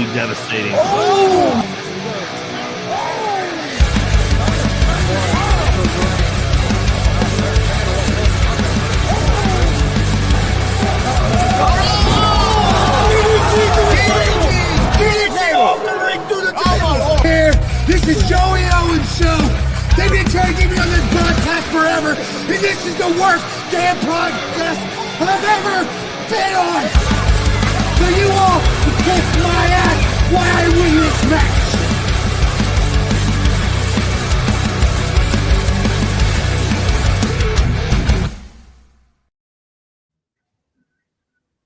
absolutely devastating. This is Joey Owens' show. They've been trying to get me on this broadcast forever, and this is the worst damn podcast I've ever been on. So you all can kiss my ass while I win this match.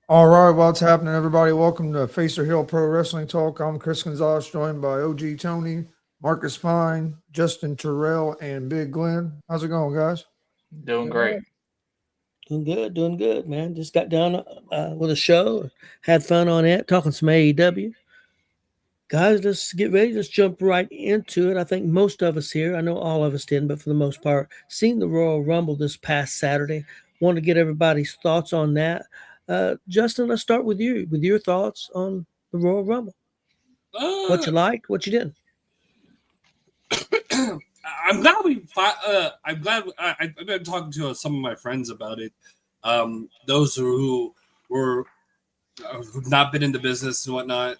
All right, what's happening, everybody? Welcome to Facer Hill Pro Wrestling Talk. I'm Chris Gonzalez, joined by OG Tony, Marcus Fine, Justin Terrell, and Big Glenn. How's it going, guys? Doing great. Doing good, man. Just got done with a show, had fun on it, talking some AEW. Guys, let's get ready. Let's jump right into it. I think most of us here, I know all of us didn't, but for the most part, seen the Royal Rumble this past Saturday. Want to get everybody's thoughts on that. Justin, let's start with you, with your thoughts on the Royal Rumble. What you liked, what you didn't. I'm glad I've been talking to some of my friends about it. Those who've not been in the business and whatnot.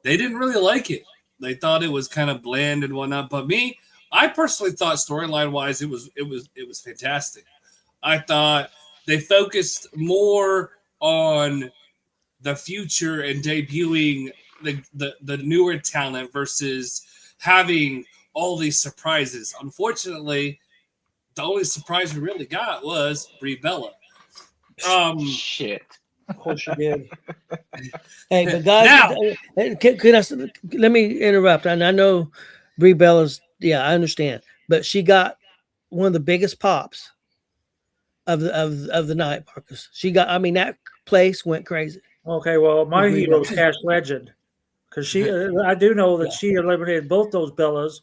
They didn't really like it. They thought it was kind of bland and whatnot. But me, I personally thought storyline wise, it was fantastic. I thought they focused more on the future and debuting the newer talent versus having all these surprises. Unfortunately, the only surprise we really got was Brie Bella. Shit. Of course you did. Hey, but guys, let me interrupt. And I know Brie Bella's, I understand, but she got one of the biggest pops of the night, Marcus. That place went crazy. Okay, well, my hero is Cash Legend, because I do know that she eliminated both those Bellas.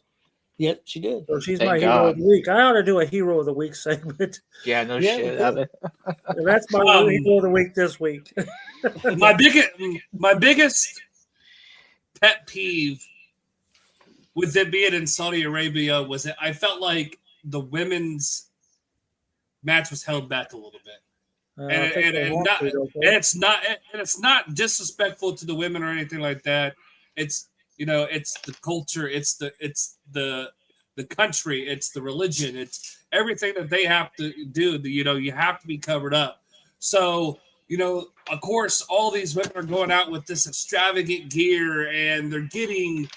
Yep, she did. So she's my hero of the week. I ought to do a hero of the week segment. Yeah, no shit. That's my hero of the week this week. my biggest pet peeve with it being in Saudi Arabia was that I felt like the women's match was held back a little bit. It's not disrespectful to the women or anything like that. It's the culture, it's the country, it's the religion, it's everything that they have to do. You have to be covered up. So, of course, all these women are going out with this extravagant gear, and they're getting,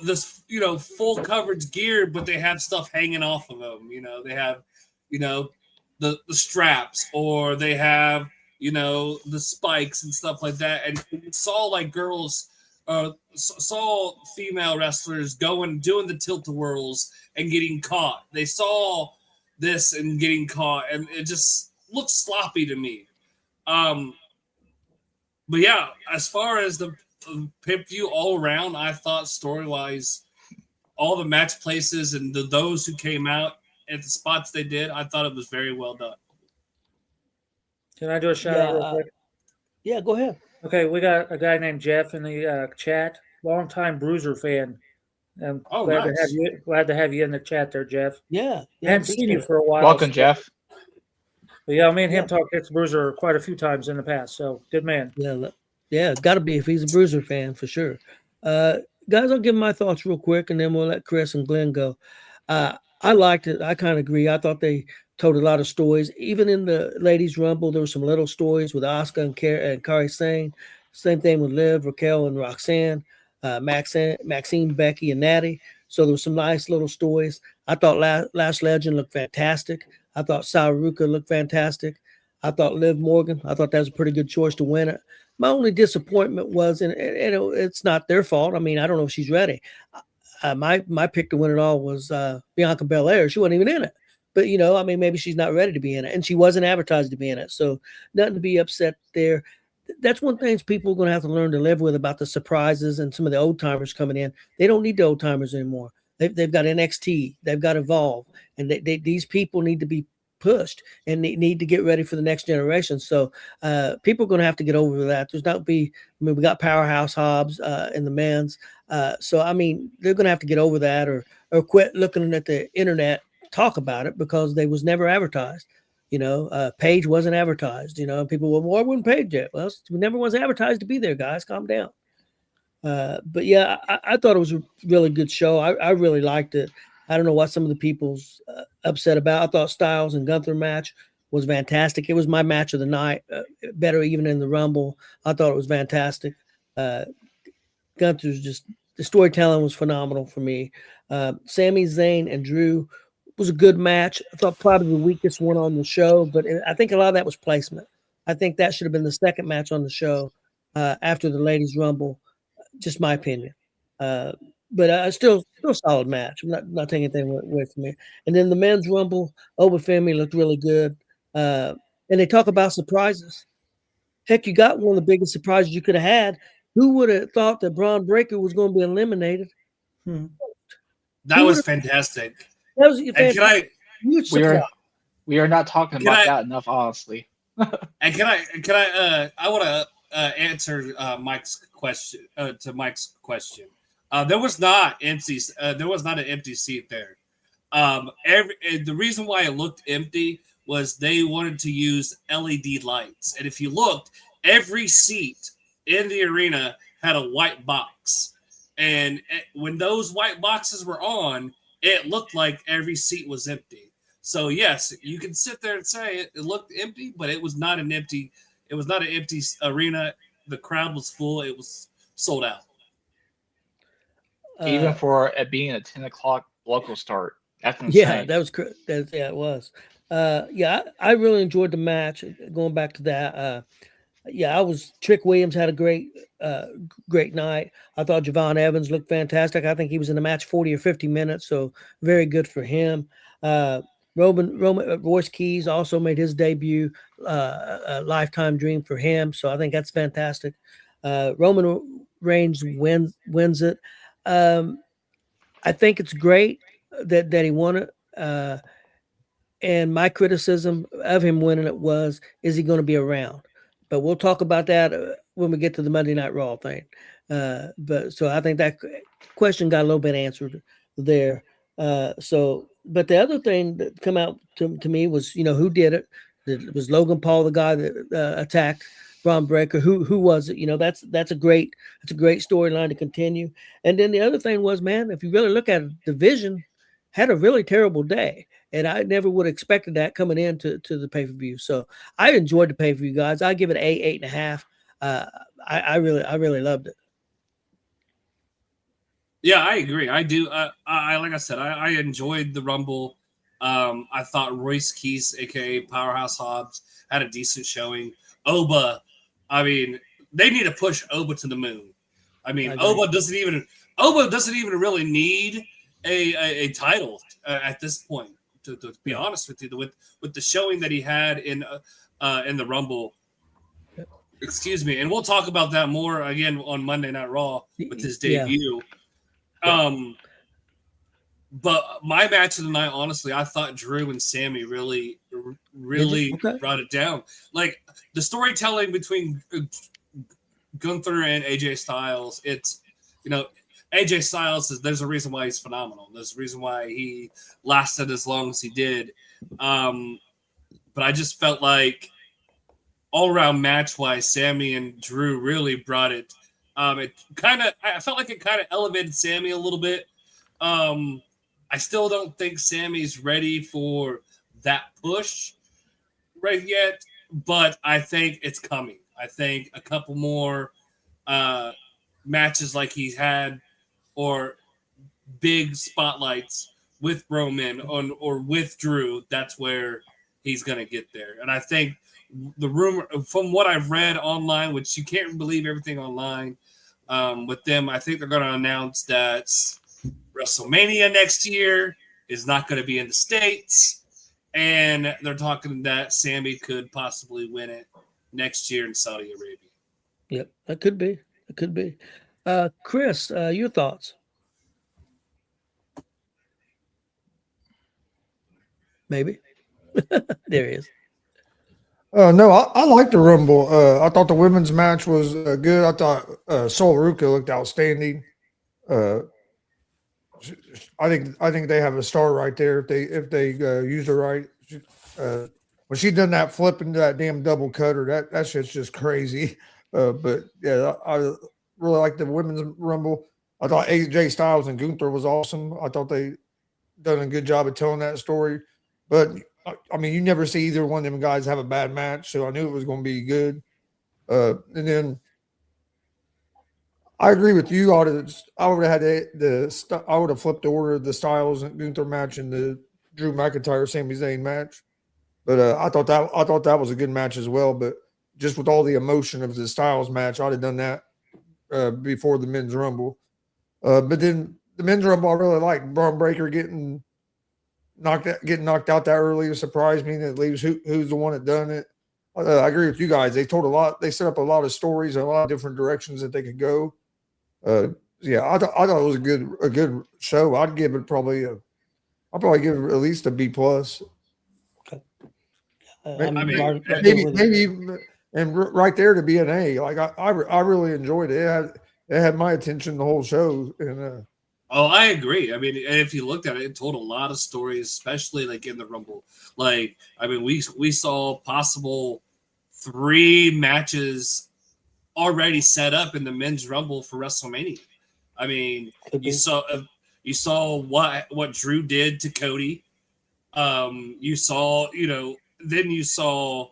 this, full coverage gear, but they have stuff hanging off of them. They have, the straps, or they have, the spikes and stuff like that. And you saw like girls, saw female wrestlers doing the tilt-a-whirls and getting caught. They saw this and getting caught, and it just looked sloppy to me. But yeah, as far as the pay-per-view all around, I thought story-wise, all the match places and those who came out at the spots they did, I thought it was very well done. Can I do a shout out real quick? Yeah, go ahead. Okay, we got a guy named Jeff in the chat, longtime Bruiser fan. I'm glad to have you in the chat there, Jeff. Yeah. I haven't seen you for a while. Welcome, Jeff. But yeah, me and him talked to Bruiser quite a few times in the past, so good man. Yeah, got to be if he's a Bruiser fan for sure. Guys, I'll give my thoughts real quick, and then we'll let Chris and Glenn go. I liked it. I kind of agree. I thought they told a lot of stories. Even in the Ladies Rumble, there were some little stories with Asuka and Kairi Sane. Same thing with Liv, Raquel, and Roxanne, Maxine, Becky, and Natty. So there were some nice little stories. I thought Last Legend looked fantastic. I thought Saruka looked fantastic. I thought Liv Morgan, I thought that was a pretty good choice to win it. My only disappointment was, and it's not their fault. I mean, I don't know if she's ready. My pick to win it all was Bianca Belair. She wasn't even in it. But, maybe she's not ready to be in it. And she wasn't advertised to be in it. So nothing to be upset there. That's one thing people are going to have to learn to live with about the surprises and some of the old timers coming in. They don't need the old timers anymore. They've got NXT. They've got Evolve. And these people need to be pushed and need to get ready for the next generation. So people are going to have to get over that. We got Powerhouse Hobbs in the men's. So, I mean, they're going to have to get over that or quit looking at the internet, talk about it, because they was never advertised. Paige wasn't advertised, and people, well, why wasn't Paige yet? Well, we never was advertised to be there, guys. Calm down. But yeah, I thought it was a really good show. I really liked it. I don't know what some of the people's upset about. I thought Styles and Gunther match was fantastic. It was my match of the night, better even in the Rumble. I thought it was fantastic. Gunther's the storytelling was phenomenal for me. Sami Zayn and Drew was a good match. I thought probably the weakest one on the show, but I think a lot of that was placement. I think that should have been the second match on the show after the Ladies Rumble. Just my opinion. But still a solid match. I'm not taking anything away from me. And then the men's Rumble, Oba family looked really good. And they talk about surprises. Heck, you got one of the biggest surprises you could have had. Who would have thought that Braun Breaker was going to be eliminated? That was fantastic. That was fantastic. We are not talking about that enough, honestly. And can I want to answer Mike's question to Mike's question. There was not an empty seat there. The reason why it looked empty was they wanted to use LED lights, and if you looked, every seat in the arena had a white box, and when those white boxes were on, it looked like every seat was empty. So yes, you can sit there and say it looked empty, but it was not an empty. It was not an empty arena. The crowd was full. It was sold out. Even for it being a 10 o'clock local start. That's insane. Yeah, that was it was. I really enjoyed the match. Going back to that, Trick Williams had a great night. I thought Javon Evans looked fantastic. I think he was in the match 40 or 50 minutes, so very good for him. Roman Royce Keys also made his debut, a lifetime dream for him. So I think that's fantastic. Roman Reigns wins it. I think it's great that he won it. And my criticism of him winning it was, is he going to be around? But we'll talk about that when we get to the Monday Night Raw thing. So I think that question got a little bit answered there. But the other thing that come out to me was, who did it? It was Logan Paul, the guy that attacked Braun Breaker. Who was it? That's a great storyline to continue. And then the other thing was, man, if you really look at it, Division had a really terrible day, and I never would have expected that coming into the pay-per-view. So I enjoyed the pay-per-view, guys. I give it 8.5. I really loved it. Yeah, I agree. I do. I like I said, I enjoyed the Rumble. I thought Royce Keys, aka Powerhouse Hobbs, had a decent showing. Oba, I mean, they need to push Oba to the moon. I mean, Oba doesn't even really need a title at this point. To be honest with you, with the showing that he had in the Rumble. Excuse me, and we'll talk about that more again on Monday Night Raw with his debut. Yeah. But my match of the night, honestly, I thought Drew and Sami really brought it down. Like the storytelling between Gunther and AJ Styles, it's AJ Styles there's a reason why he's phenomenal. There's a reason why he lasted as long as he did. But I just felt like all around match wise, Sami and Drew really brought it. I felt like it kind of elevated Sami a little bit. I still don't think Sami's ready for that push right yet, but I think it's coming. I think a couple more matches like he's had, or big spotlights with Roman or with Drew, that's where he's going to get there. And I think the rumor, from what I've read online, which you can't believe everything online, with them, I think they're going to announce that WrestleMania next year is not going to be in the States. And they're talking that Sami could possibly win it next year in Saudi Arabia. Yep, that could be. It could be. Chris, your thoughts? Maybe. There he is. No, I like the Rumble. I thought the women's match was good. I thought Sol Ruka looked outstanding. Uh, I think they have a star right there if they use her right. When she done that flip into that damn double cutter, that shit's just crazy. But yeah, I really like the women's Rumble. I thought AJ Styles and Gunther was awesome. I thought they done a good job of telling that story. But I mean, you never see either one of them guys have a bad match, so I knew it was going to be good. And then I agree with you. I would have had I would have flipped the order of the Styles and Gunther match and the Drew McIntyre Sami Zayn match. But I thought that was a good match as well. But just with all the emotion of the Styles match, I'd have done that before the men's Rumble. But then the men's Rumble, I really like Braun Breaker getting knocked out that early. Surprised me that leaves who's the one that done it. I agree with you guys. They told a lot. They set up a lot of stories, a lot of different directions that they could go. Yeah, I thought it was a good show. I'd give it I'll probably give it at least a B plus. Maybe and right there to be an A. Like I really enjoyed it. It had my attention the whole show. And oh, I agree. I mean, if you looked at it, it told a lot of stories, especially like in the Rumble. Like, I mean, we saw possible 3 matches already set up in the men's Rumble for WrestleMania. I mean, you saw what Drew did to Cody. You saw, then you saw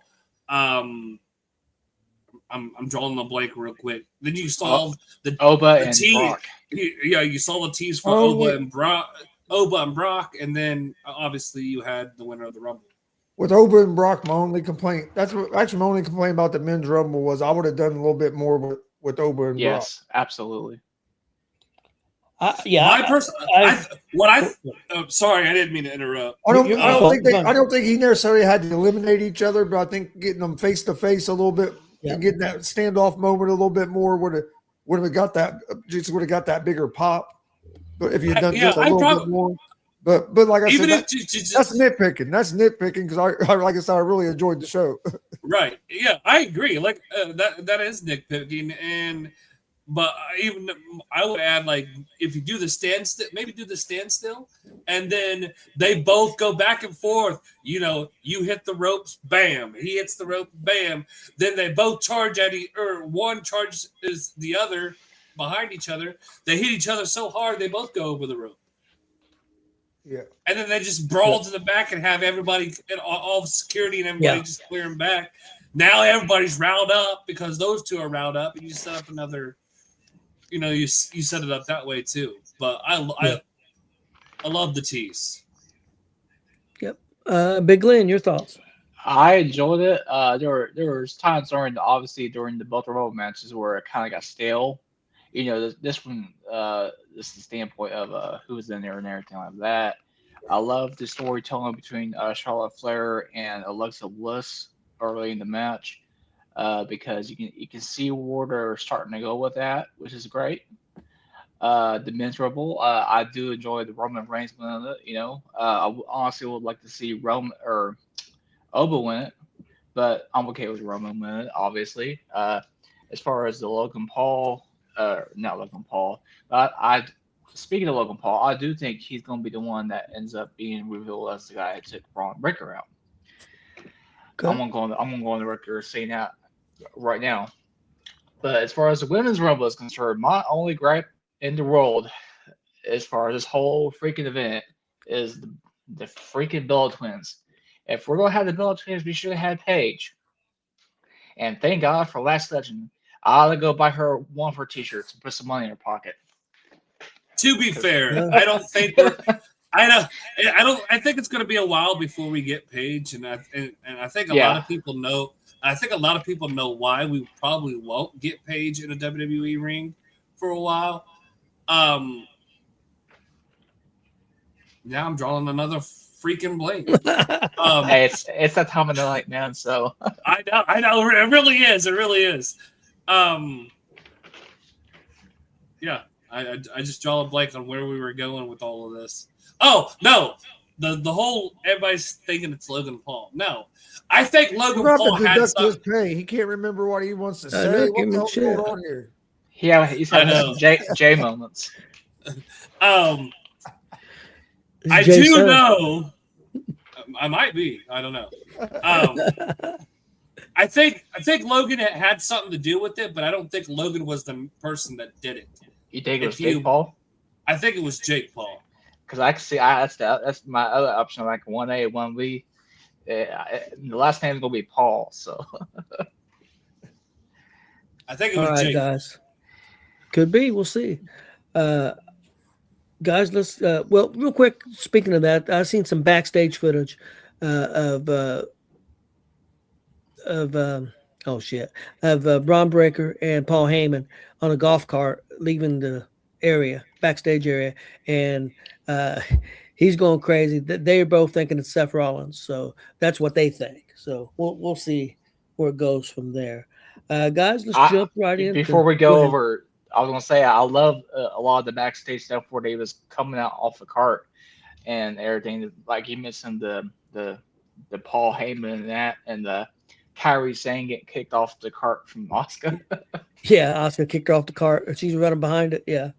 I'm drawing a blank real quick. Then you saw the Oba and Brock. You saw the tease for Oba and Brock, and then obviously you had the winner of the Rumble. With Oba and Brock, my only complaint my only complaint about the men's Rumble was I would have done a little bit more with Oba and Brock. Yes, absolutely. Sorry, I didn't mean to interrupt. I don't think he necessarily had to eliminate each other, but I think getting them face to face a little bit and getting that standoff moment a little bit more would have got that bigger pop. But if you had done just a little bit more, but like I said, that's nitpicking. That's nitpicking because I really enjoyed the show. Right? Yeah, I agree. Like that is nitpicking, but even I would add, like, if you do the standstill, maybe do the standstill, and then they both go back and forth. You hit the ropes, bam. He hits the rope, bam. Then they both charge one charges the other behind each other. They hit each other so hard they both go over the rope. Yeah. And then they just brawl to the back and have everybody, all the security and everybody just clearing back. Now everybody's riled up because those two are riled up, and you set up another. You set it up that way too. But I love the tease. Yep. Big Glenn, your thoughts? I enjoyed it. There was times during the both Rumble matches where it kind of got stale. This one, this is the standpoint of who was in there and everything like that. I love the storytelling between Charlotte Flair and Alexa Bliss early in the match. Because you can see where they're starting to go with that, which is great. The men's Rumble, I do enjoy the Roman Reigns win of it. I honestly would like to see Roman or Oba win it, but I'm okay with Roman winning it, obviously. As far as the Logan Paul, not Logan Paul, but speaking of Logan Paul, I do think he's going to be the one that ends up being revealed as the guy that took Braun Breaker out. Okay. I'm gonna go on the record saying that right now. But as far as the women's Rumble is concerned, my only gripe in the world as far as this whole freaking event is the freaking Bella Twins. If we're gonna have the Bella Twins, we should have had Paige. And thank God for Last Legend. I ought to go buy her one of her t-shirts and put some money in her pocket. To be fair, I don't think I think it's going to be a while before we get Paige, and I think a lot of people know. I think a lot of people know why we probably won't get Paige in a WWE ring for a while. Now I'm drawing another freaking blank. Hey, it's that time of the night, man. So I know, it really is. It really is. Yeah, I just draw a blank on where we were going with all of this. Oh no, the whole everybody's thinking it's Logan Paul. No, I think Logan We're Paul about to had deduct his something. pay. He can't remember what he wants to I say. know, What give the him hell's shit. going on here? He's I having know. some J moments. I Jay do Son. know. I might be. I don't know. I think Logan had something to do with it, but I don't think Logan was the person that did it. You think it was Jake Paul? I think it was Jake Paul. Because I can see that's my other option, like 1A, 1B. The last name's gonna be Paul, so I think it All was right, Jake. guys. Could be. We'll see. Guys, let's well, real quick. Speaking of that, I've seen some backstage footage of Braun Breaker and Paul Heyman on a golf cart leaving the backstage area, and he's going crazy. They're both thinking it's Seth Rollins, so that's what they think. So we'll see where it goes from there. Guys, let's jump right in. Before we go over, I was gonna say I love a lot of the backstage stuff where they was coming out off the cart and everything. Like you mentioned the Paul Heyman and that, and the Kyrie Sane getting kicked off the cart from Asuka. Yeah, Asuka kicked her off the cart. She's running behind it. Yeah.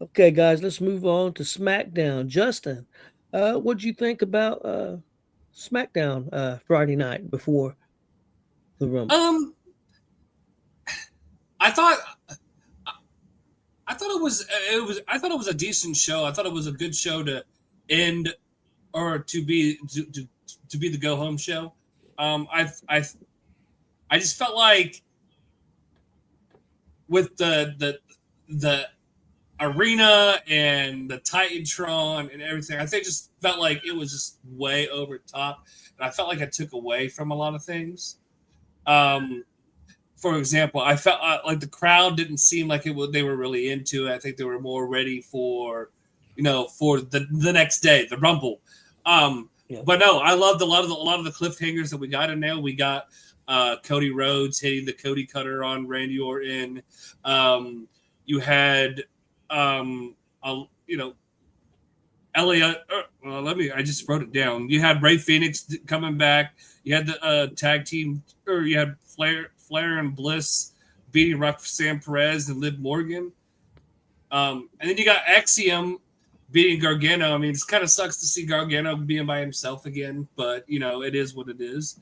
Okay, guys, let's move on to SmackDown. Justin, what'd you think about SmackDown Friday night before the Rumble? I thought it was a decent show. I thought it was a good show to end or to be the go home show. I just felt like with the arena and the Titantron and everything, I think just felt like it was just way over top, and I felt like I took away from a lot of things. For example, I felt like the crowd didn't seem like they were really into it. I think they were more ready for the next day, the Rumble. But no, I loved a lot of the cliffhangers that we got in there. We got Cody Rhodes hitting the Cody Cutter on Randy Orton. You had Elliot. I just wrote it down. You had Rey Fenix coming back. You had the tag team, or you had Flair and Bliss beating Roxanne Perez and Liv Morgan. And then you got Axiom beating Gargano. I mean, it kind of sucks to see Gargano being by himself again, but it is what it is.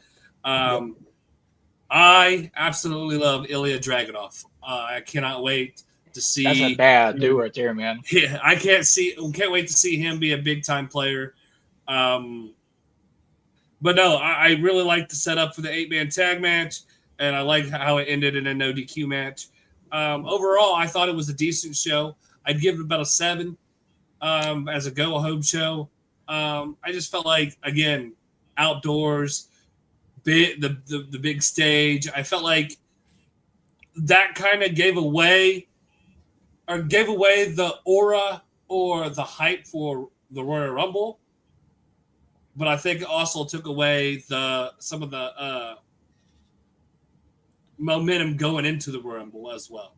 I absolutely love Ilya Dragunov. I cannot wait to see. That's a bad dude right there, man. Yeah, I can't wait to see him be a big time player. But no, I really like the setup for the 8-man tag match, and I like how it ended in a no DQ match. Overall, I thought it was a decent show. I'd give it about a 7 as a go home show. I just felt like, again, outdoors, the big stage. I felt like that kind of gave away the aura or the hype for the Royal Rumble. But I think it also took away some of the momentum going into the Royal Rumble as well,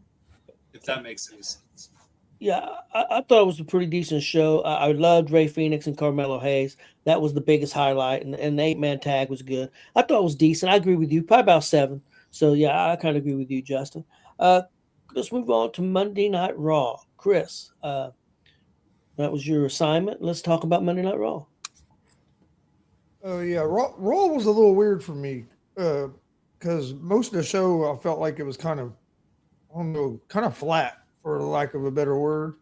if that makes any sense. Yeah, I thought it was a pretty decent show. I loved Rey Fenix and Carmelo Hayes. That was the biggest highlight, and the 8-man tag was good. I thought it was decent. I agree with you, probably about 7. So, yeah, I kind of agree with you, Justin. Let's move on to Monday Night Raw. Chris, that was your assignment. Let's talk about Monday Night Raw. Oh, yeah. Raw was a little weird for me because most of the show I felt like it was kind of flat, for lack of a better word.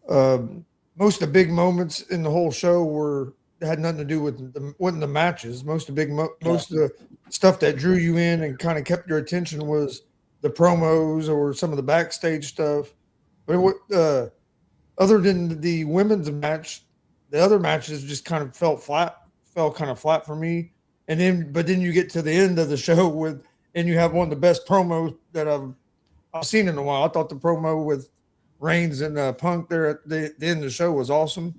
Most of the big moments in the whole show had nothing to do with the matches. Most of the stuff that drew you in and kind of kept your attention was the promos or some of the backstage stuff. But other than the women's match, the other matches just kind of fell kind of flat for me. And then you get to the end of the show and you have one of the best promos that I've seen in a while. I thought the promo with Reigns and Punk there at the end of the show was awesome.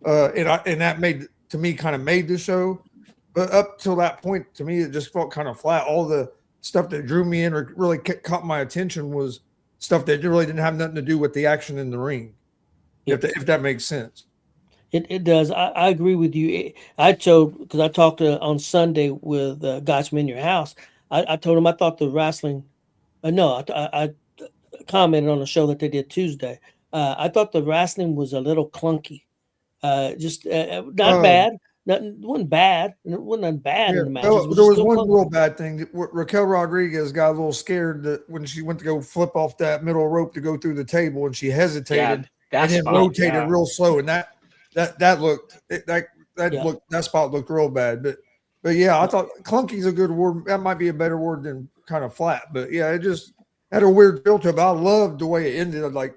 And that made the show. But up till that point, to me, it just felt kind of flat. All the stuff that drew me in or really caught my attention was stuff that really didn't have nothing to do with the action in the ring, if that makes sense. It does. I agree with you. I told because I talked on Sunday with guys from In Your House. I told him I thought the wrestling. No, I commented on a show that they did Tuesday. I thought the wrestling was a little clunky. Just not Uh, bad. It wasn't bad. It wasn't nothing bad yeah, in the matches. It was there just was still one clunky. real bad thing. Raquel Rodriguez got a little scared that when she went to go flip off that middle rope to go through the table, and she hesitated Yeah, that and then spot. rotated Yeah. real slow, and that looked Yeah. that spot looked real bad. But yeah, I thought clunky's a good word. That might be a better word than kind of flat. But yeah, it just had a weird feel to it. But I loved the way it ended. I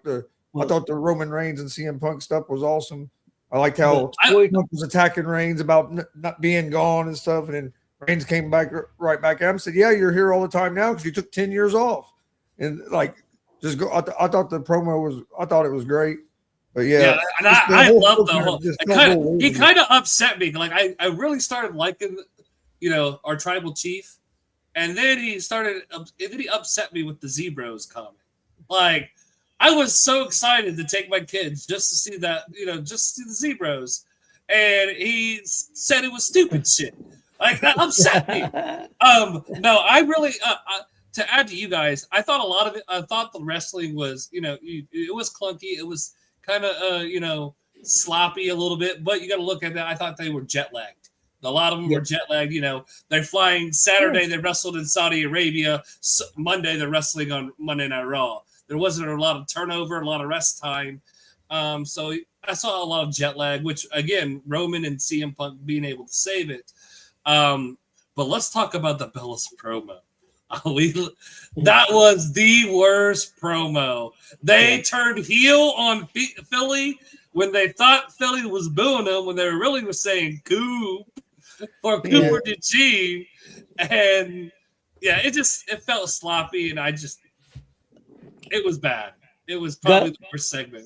thought the Roman Reigns and CM Punk stuff was awesome. I liked how Punk was attacking Reigns about not being gone and stuff, and then Reigns came back right back at him and said, "Yeah, you're here all the time now because you took 10 years off." And like, just go. I thought the promo was. I thought it was great. But yeah, and I love the whole. He He kind of upset me. Like I really started liking, our tribal chief, and then he upset me with the Zebros comment. Like I was so excited to take my kids just to see that, just to see the Zebros, and he said it was stupid shit. Like that upset me. No, I really. To add to you guys, I thought a lot of it. I thought the wrestling was, it was clunky. It was kind of, sloppy a little bit. But you got to look at that. I thought they were jet lagged. A lot of them were jet lagged. They're flying Saturday. They wrestled in Saudi Arabia. Monday they're wrestling on Monday Night Raw. There wasn't a lot of turnover, a lot of rest time. So I saw a lot of jet lag, which again, Roman and CM Punk being able to save it. But let's talk about the Bellas promo. That was the worst promo. They turned heel on Philly when they thought Philly was booing them, when they really were saying "Coop" or Cooper to G, and it felt sloppy, and it was bad. It was probably the worst segment.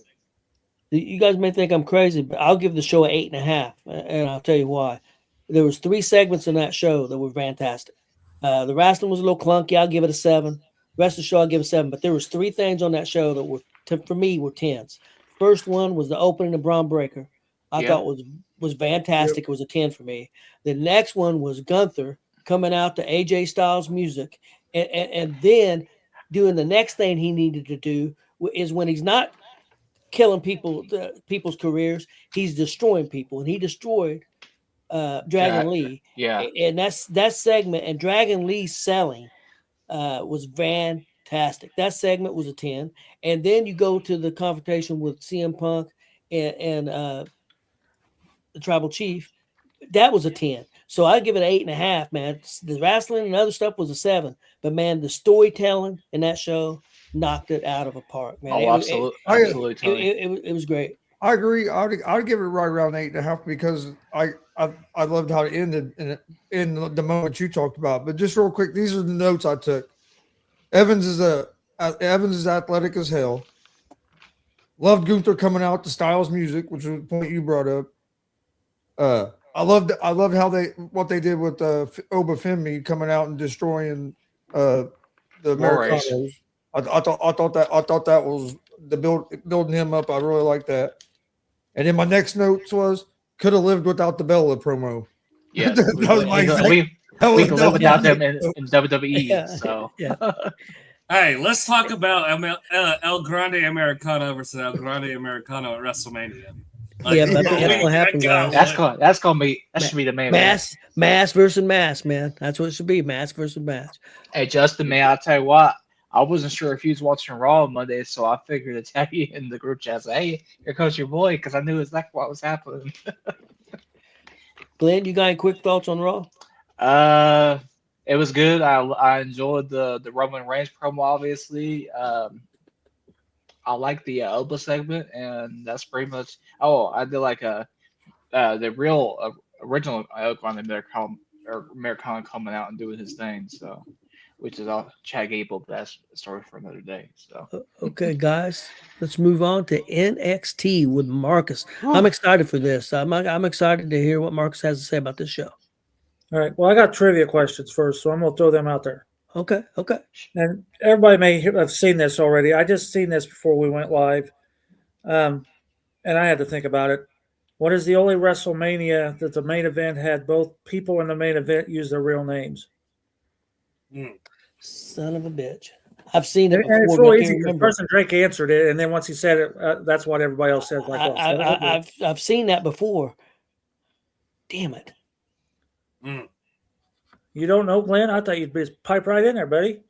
You guys may think I'm crazy, but I'll give the show an 8.5, and I'll tell you why. There was 3 segments in that show that were fantastic. The wrestling was a little clunky. I'll give it a 7. The rest of the show, I'll give it a 7. But there was 3 things on that show that were, for me, were 10s. First one was the opening of Braun Breaker. I thought was fantastic. It was a 10 for me. The next one was Gunther coming out to AJ Styles music, and then doing the next thing he needed to do is when he's not killing people's careers, he's destroying people, and he destroyed Dragon Lee. Yeah. And that segment and Dragon Lee selling was fantastic. That segment was a 10. And then you go to the confrontation with CM Punk and the Tribal Chief. That was a 10. So I give it an 8.5, man. The wrestling and other stuff was a 7. But man, the storytelling in that show knocked it out of a park, man. Oh, absolutely. It was great. I agree. I'd give it right around 8.5 because I loved how it ended in the moment you talked about. But just real quick, these are the notes I took. Evans is athletic as hell. Loved Gunther coming out to Styles music, which was the point you brought up. I loved how what they did with Oba Femi coming out and destroying the Americanos. I thought that was the building him up. I really like that. And then my next notes was could have lived without the Bella promo. Yeah, we can live without them in WWE. So Hey, let's talk about El Grande Americano versus El Grande Americano at WrestleMania. That's what happened, guys. That should be the main mass versus mass, man. That's what it should be. Mass versus mass. Hey, Justin, man, I'll tell you what. I wasn't sure if he was watching Raw on Monday, so I figured to tag you in the group chat. Say, hey, here comes your boy, because I knew exactly what was happening. Glenn, you got any quick thoughts on Raw? It was good. I enjoyed the Roman Reigns promo, obviously. I like the Oba segment, and that's pretty much. Oh, I did like the real original Americano coming out and doing his thing. So, which is all Chad Gable. That's a story for another day. So, okay, guys, let's move on to NXT with Marcus. I'm excited for this. I'm excited to hear what Marcus has to say about this show. All right. Well, I got trivia questions first, so I'm going to throw them out there. Okay. And everybody may have seen this already. I just seen this before we went live, and I had to think about it. What is the only WrestleMania that the main event had both people in the main event use their real names? Son of a bitch. I've seen it And before. it's But real I can't easy because remember. Carson Drake answered it, and then once he said it, that's what everybody else says. Like, I've seen that before. Damn it. You don't know, Glenn? I thought you'd be pipe right in there, buddy.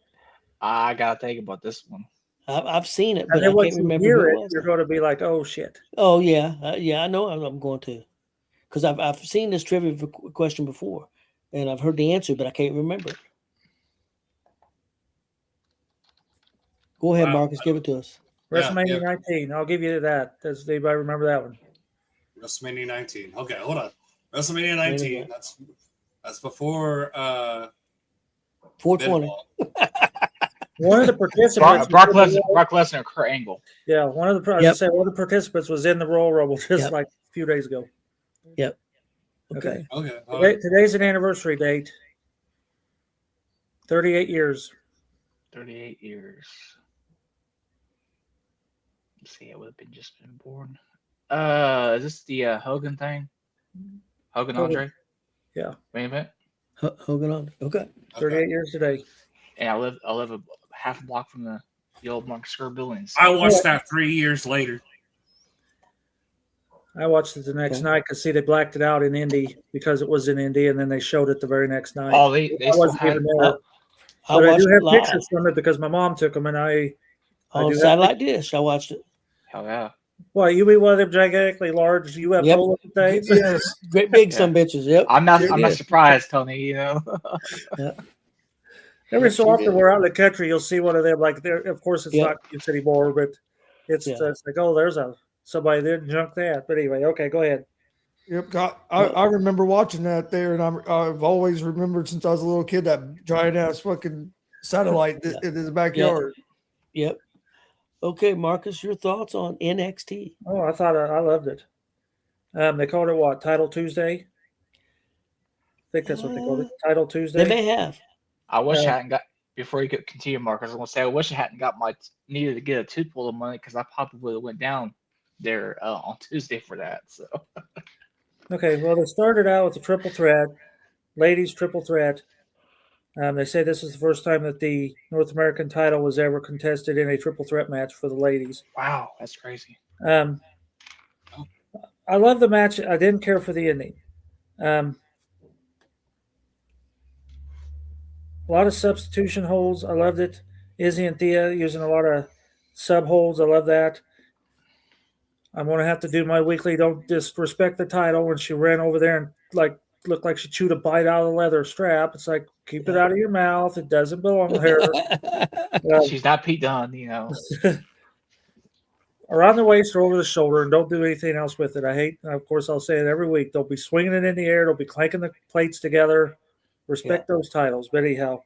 I gotta think about this one. I've seen it, And but then I once can't you remember hear who it, it was. you're going to be like, "Oh shit!" Oh yeah, I know I'm going to, because I've seen this trivia question before, and I've heard the answer, but I can't remember it. Go ahead, Marcus. Give it to us. WrestleMania 19. I'll give you that. Does anybody remember that one? WrestleMania 19. Okay, hold on. WrestleMania 19. That's before 420. One of the participants, Brock Lesnar, Kurt Angle. Yeah, one of the participants was in the Royal Rumble just like a few days ago. Yep. Okay. Okay. Today's an anniversary date. 38 years. 38 years. Let's see, I would have just been born. Is this the Hogan thing? Hogan Andre? Yeah. Wait a minute. Hogan on. Okay. 38 years today. And I live a half a block from the old Mark Square buildings. I watched that 3 years later. I watched it the next night because they blacked it out in Indy because it was in Indy, and then they showed it the very next night. Oh, they still had it. But I do have pictures from it because my mom took them, and I on satellite dish. I watched it. Hell yeah! Well, you be one of them gigantically large UFO things. Yes, great big some bitches. Yep. I'm not surprised, Tony. You know. Every so often, we're out in the country, you'll see one of them. Like, of course, it's not kids anymore, but it's like, oh, there's somebody that junk that. But anyway, okay, go ahead. Yep, I remember watching that there, and I've always remembered since I was a little kid that giant ass fucking satellite in his backyard. Yep. Okay, Marcus, your thoughts on NXT? Oh, I loved it. They called it what? Title Tuesday? I think that's what they called it. Title Tuesday. They may have. I wish I hadn't got, before you could continue, Marcus, I'm going to say, I wish I hadn't got needed to get a tooth pulled of money because I probably would have went down there on Tuesday for that. So. Okay, well, they started out with a triple threat, ladies triple threat. They say this is the first time that the North American title was ever contested in a triple threat match for the ladies. Wow, that's crazy. I love the match. I didn't care for the ending. A lot of substitution holds. I loved it. Izzy and Thea using a lot of sub holds. I love that. I'm going to have to do my weekly don't disrespect the title when she ran over there and looked like she chewed a bite out of the leather strap. It's like, keep it out of your mouth. It doesn't belong to her. She's not Pete Dunne, you know. Around the waist or over the shoulder, and don't do anything else with it. Of course, I'll say it every week. Don't be swinging it in the air. Don't be clanking the plates together. Respect those titles. But anyhow,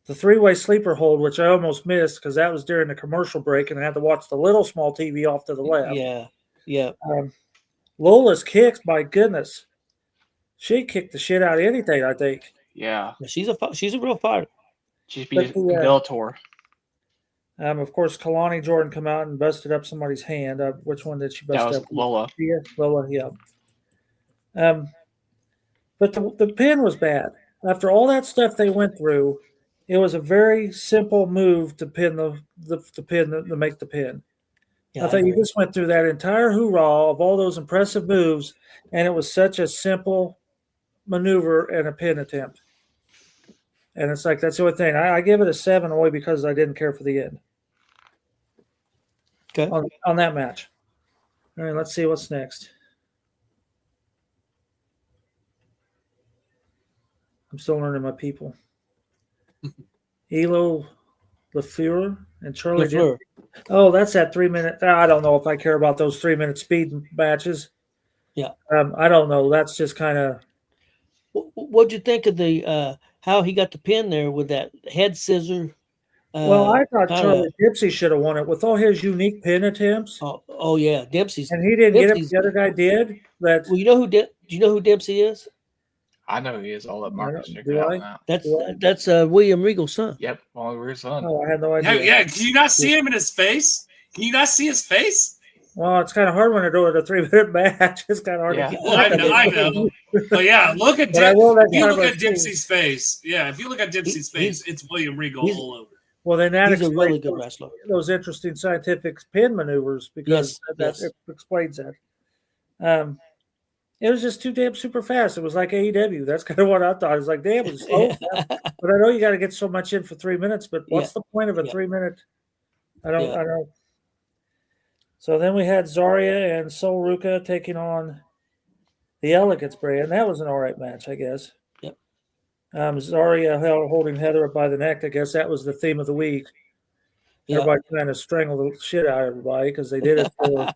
the three-way sleeper hold, which I almost missed because that was during the commercial break, and I had to watch the little small TV off to the left. Yeah. Lola's kicks, my goodness. She kicked the shit out of anything, I think. Yeah. She's a real fighter. She's beat Bellator. Of course, Kalani Jordan come out and busted up somebody's hand. Which one did she bust up? Lola. Lola, yeah. But the pin was bad. After all that stuff they went through, it was a very simple move to pin the pin to make the pin. Yeah, I thought you just went through that entire hoorah of all those impressive moves, and it was such a simple maneuver and a pin attempt. And it's like that's the only thing. I give it a 7 only because I didn't care for the end. Okay. On that match. All right, let's see what's next. I'm still learning my people. Elo LaFleur and Charlie Dempsey. Oh, that's that 3 minute. I don't know if I care about those 3 minute speed matches. Yeah. I don't know. That's just kind of. What'd you think of the how he got the pin there with that head scissor? Well, I thought Charlie Dempsey should have won it with all his unique pin attempts. Oh yeah, Dempsey's. And he didn't get it. The other guy did. Well, you know do you know who Dempsey is? I know who he is. I'll let Marcus figure it out now. That's William Regal's son. Yep, William Regal's son. Oh, I had no idea. Yeah, can you not see him in his face? Can you not see his face? Well, it's kind of hard when they're doing a 3-minute match. It's kind of hard Yeah. to keep Well, I track of know, I it. know. But yeah, look at But I will let if you look Carver at Dipsy's face. Yeah, if you look at Dipsy's face, it's William Regal he's- all over. Well, then that He's a really explains good wrestler. those interesting scientific pin maneuvers because Yes. it explains that. It was just too damn super fast. It was like AEW. That's kind of what I thought. It was like, damn, it was slow. But I know you got to get so much in for 3 minutes. But what's the point of a 3-minute? I don't. So then we had Zarya and Sol Ruka taking on the Elegance brand. That was an all right match, I guess. Yep. Zarya holding Heather up by the neck. I guess that was the theme of the week. Everybody trying to strangle the shit out of everybody because they did it for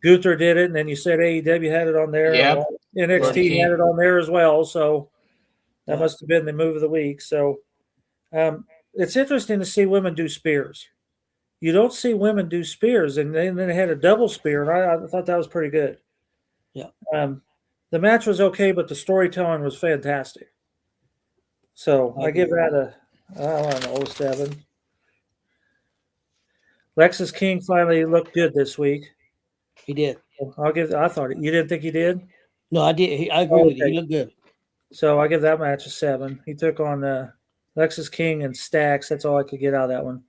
Gunther did it, and then you said AEW had it on there. Yep. NXT had it on there as well. So that must have been the move of the week. So it's interesting to see women do spears. You don't see women do spears, and then they had a double spear, and I thought that was pretty good. Yeah. The match was okay, but the storytelling was fantastic. So I give that I don't know, 7. Lexus King finally looked good this week. He did. I thought you didn't think he did? No, I did. I agree with you. He looked good. So I give that match a 7. He took on Lexus King and Stax. That's all I could get out of that one.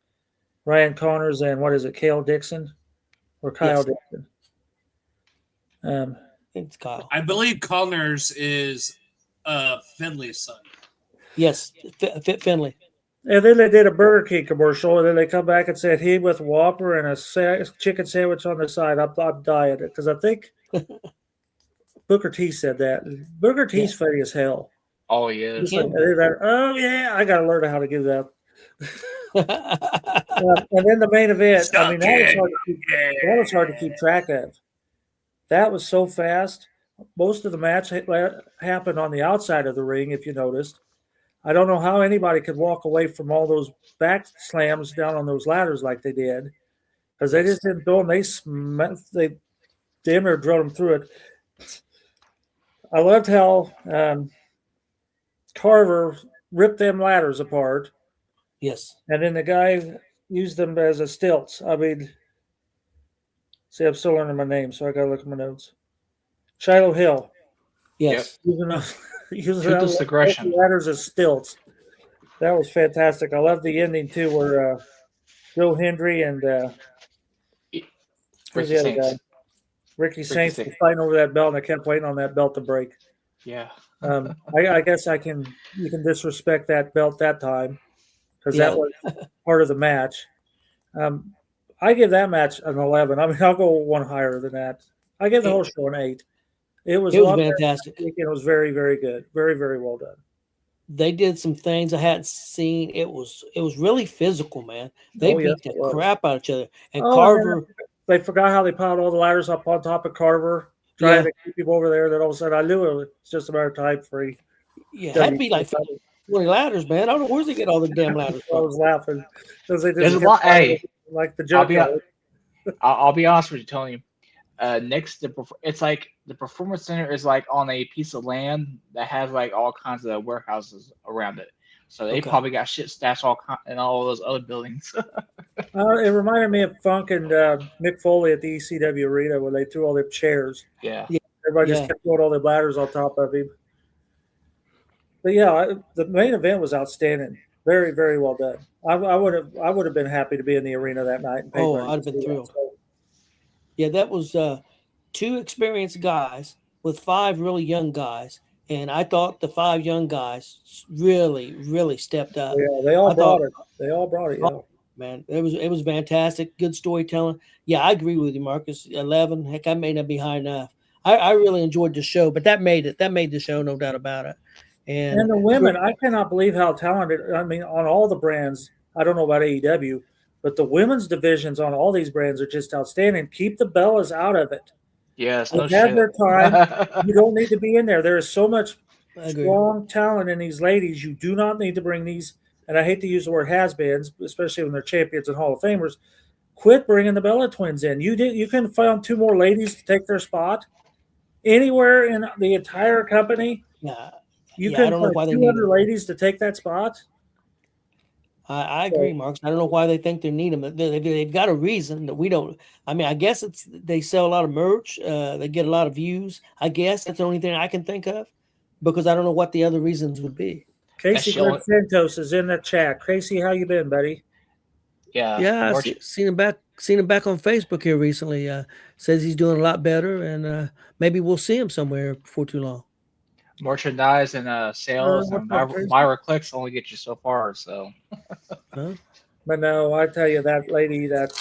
Ryan Connors and what is it, Kyle Dixon or Kyle Dixon? It's Kyle. I believe Connors is Finley's son. Yes, Finley. And then they did a Burger King commercial, and then they come back and said he with Whopper and a chicken sandwich on the side. I'm dying because I think Booker T said that. Booker T's funny as hell. Oh yeah. Oh yeah, I got to learn how to do that. And then the main event. I mean, that was hard to keep track of. That was so fast. Most of the match happened on the outside of the ring, if you noticed. I don't know how anybody could walk away from all those back slams down on those ladders like they did, because they just didn't do them. They damn near drove them through it. I loved how Carver ripped them ladders apart. Yes. And then the guy used them as a stilts. I mean, see, I'm still learning my name, so I got to look at my notes. Shiloh Hill. Yes. Using aggression. ladders as stilts. That was fantastic. I love the ending too, where Joe Hendry and who's the other guy? Ricky Saints was fighting over that belt, and I kept waiting on that belt to break. Yeah. I guess you can disrespect that belt that time because that was part of the match. I give that match an 11. I mean, I'll go one higher than that. I give the whole show an 8. It was fantastic. It was very, very good. Very, very well done. They did some things I hadn't seen. It was really physical, man. They beat the crap out of each other. And Carver. Man. They forgot how they piled all the ladders up on top of Carver, trying to keep people over there. That all of a sudden, I knew it was just a matter of time for he. Yeah, that'd be like 20 ladders, man. I don't know where's they get all the damn ladders from. I was laughing because they There's a lot. Hey, like the junkyard. I'll be honest with you, Tony. It's like the performance center is like on a piece of land that has like all kinds of warehouses around it. So they probably got shit stashed in all those other buildings. It reminded me of Funk and Mick Foley at the ECW arena where they threw all their chairs. Yeah. Everybody just kept throwing all their ladders on top of him. But yeah, the main event was outstanding. Very, very well done. I would have been happy to be in the arena that night. And I'd have been thrilled. Yeah, that was 2 experienced guys with 5 really young guys, and I thought the 5 young guys really, really stepped up. Yeah, they all brought it. They all brought it. Yeah. Man, it was fantastic. Good storytelling. Yeah, I agree with you, Marcus. 11. Heck, I may not be high enough. I really enjoyed the show, but that made it. That made the show, no doubt about it. And the women, I cannot believe how talented. I mean, on all the brands. I don't know about AEW. But the women's divisions on all these brands are just outstanding. Keep the Bellas out of it. Yes, they've had their time. You don't need to be in there. There is so much strong talent in these ladies. You do not need to bring these. And I hate to use the word has-beens, especially when they're champions and Hall of Famers. Quit bringing the Bella twins in. You can find 2 more ladies to take their spot anywhere in the entire company. Yeah, you can I don't know why they 200 ladies to take that spot. I agree, Marks. I don't know why they think they need them. They've got a reason that we don't. I mean, I guess it's they sell a lot of merch. They get a lot of views. I guess that's the only thing I can think of, because I don't know what the other reasons would be. Casey Santos is in the chat. Casey, how you been, buddy? Yeah, I've seen him back on Facebook here recently. Says he's doing a lot better, and maybe we'll see him somewhere before too long. Merchandise and sales and viral clicks only get you so far. So, but no, I tell you, that lady that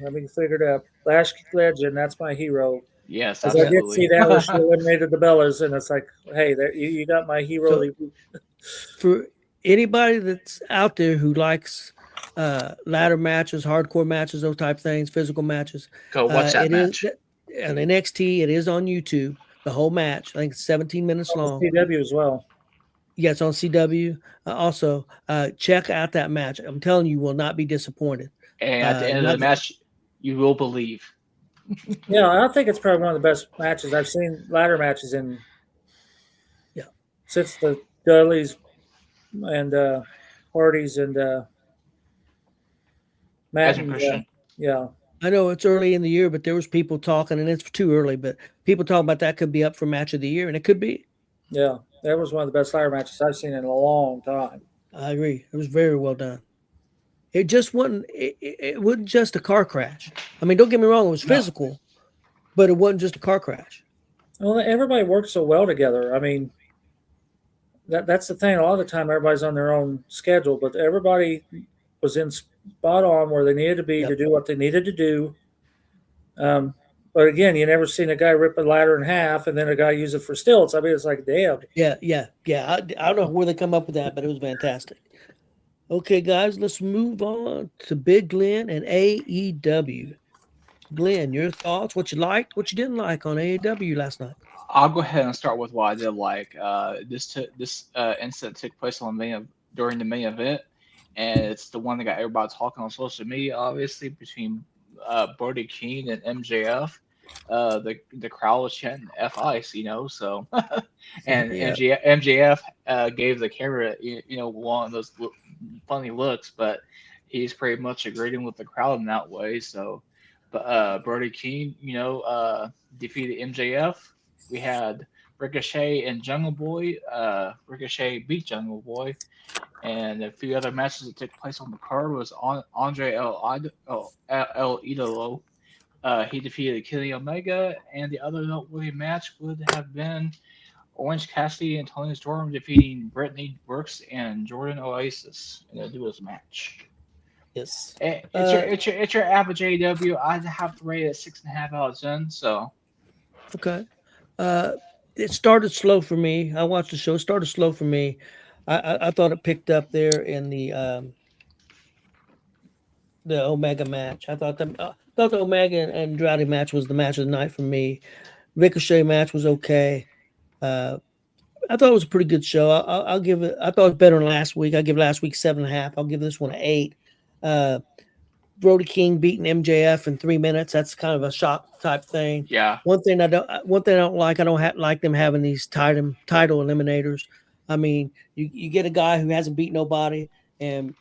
let me figure it out. Lash Legend, that's my hero. Yes, I did see that where she eliminated the Bellas, and it's like, hey, there, you got my hero. So, for anybody that's out there who likes ladder matches, hardcore matches, those type of things, physical matches, go watch that match. On NXT, it is on YouTube. The whole match, I think it's 17 minutes long. CW as well. Yeah, it's on CW. Also, check out that match. I'm telling you, will not be disappointed. And at the end of the match, you will believe. Yeah, I think it's probably one of the best matches I've seen, ladder matches in. Yeah, since the Dudleys and Hardys and Matt. And, yeah. I know it's early in the year, but there was people talking, and it's too early, but people talking about that could be up for match of the year, and it could be. Yeah, that was one of the best ladder matches I've seen in a long time. I agree. It was very well done. It just wasn't. It wasn't just a car crash. I mean, don't get me wrong; it was physical, but it wasn't just a car crash. Well, everybody worked so well together. I mean, that's the thing. A lot of the time, everybody's on their own schedule, but everybody was in spot on where they needed to be to do what they needed to do. But again, you never seen a guy rip a ladder in half and then a guy use it for stilts. I mean, it's like, damn. Yeah. I don't know where they come up with that, but it was fantastic. Okay, guys, let's move on to Big Glenn and AEW. Glenn, your thoughts? What you liked? What you didn't like on AEW last night? I'll go ahead and start with what I did like. This incident took place during the main event. And it's the one that got everybody talking on social media, obviously, between Brody King and MJF. The crowd was chanting F-Ice, so. And MJF gave the camera, one of those funny looks, but he's pretty much agreeing with the crowd in that way. So, but Brody King, defeated MJF. We had Ricochet and Jungle Boy. Ricochet beat Jungle Boy. And a few other matches that took place on the card was Andre El Idolo. He defeated Kenny Omega, and the other noteworthy match would have been Orange Cassidy and Tony Storm defeating Brittany Brooks and Jordan Oasis in a duos match. Yes, it's your average AEW. I'd have to rate it 6.5 out of 10. So, okay, it started slow for me. I watched the show. It started slow for me. I thought it picked up there in the Omega match. I thought the Omega and Andrade match was the match of the night for me. Ricochet match was okay. I thought it was a pretty good show. I'll give it. I thought it was better than last week. I give last week 7.5. I'll give this one an 8. Brody King beating MJF in 3 minutes. That's kind of a shock type thing. Yeah. One thing I don't like. I don't like them having these title eliminators. I mean, you get a guy who hasn't beat nobody, and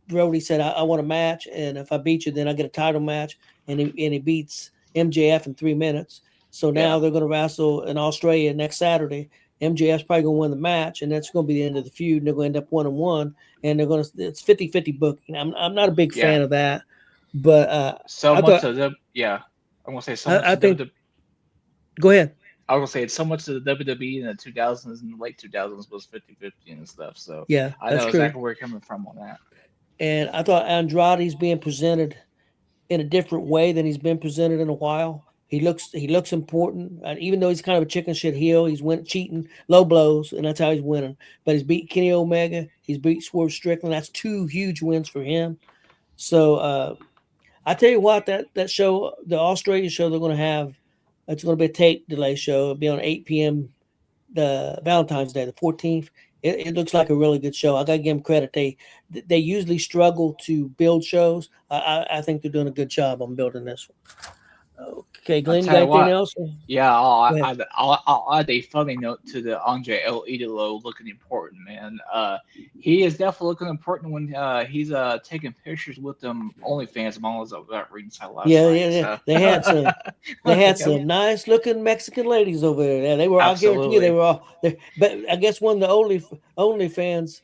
Brody said, I want a match, and if I beat you, then I get a title match, and he beats MJF in 3 minutes. So now they're going to wrestle in Australia next Saturday. MJF's probably going to win the match, and that's going to be the end of the feud, and they're going to end up 1-1, and they're going to – it's 50-50 booking. I'm not a big fan of that, but I'm going to say so much I think – go ahead. I was going to say it's so much of the WWE in the 2000s and the late 2000s was 50-50 and stuff. So yeah, I know exactly where you're coming from on that. And I thought Andrade's being presented in a different way than he's been presented in a while. He looks important, even though he's kind of a chicken shit heel. He's cheating, low blows, and that's how he's winning. But he's beat Kenny Omega. He's beat Swerve Strickland. That's 2 huge wins for him. So I tell you what, that show, the Australia show, they're going to have. It's going to be a tape delay show. It'll be on 8 p.m. the Valentine's Day, the 14th. It looks like a really good show. I got to give them credit. They usually struggle to build shows. I think they're doing a good job on building this one. Okay, Glenn, you tell got you what, anything else? Yeah, Go ahead. I'll add a funny note to the Andre El Idolo looking important, man. He is definitely looking important when he's taking pictures with them OnlyFans models over at ringside last Yeah, night. yeah, yeah. So They had some nice looking Mexican ladies over there. Yeah, they were. I guarantee you, they Absolutely. were all there. But I guess one of the OnlyFans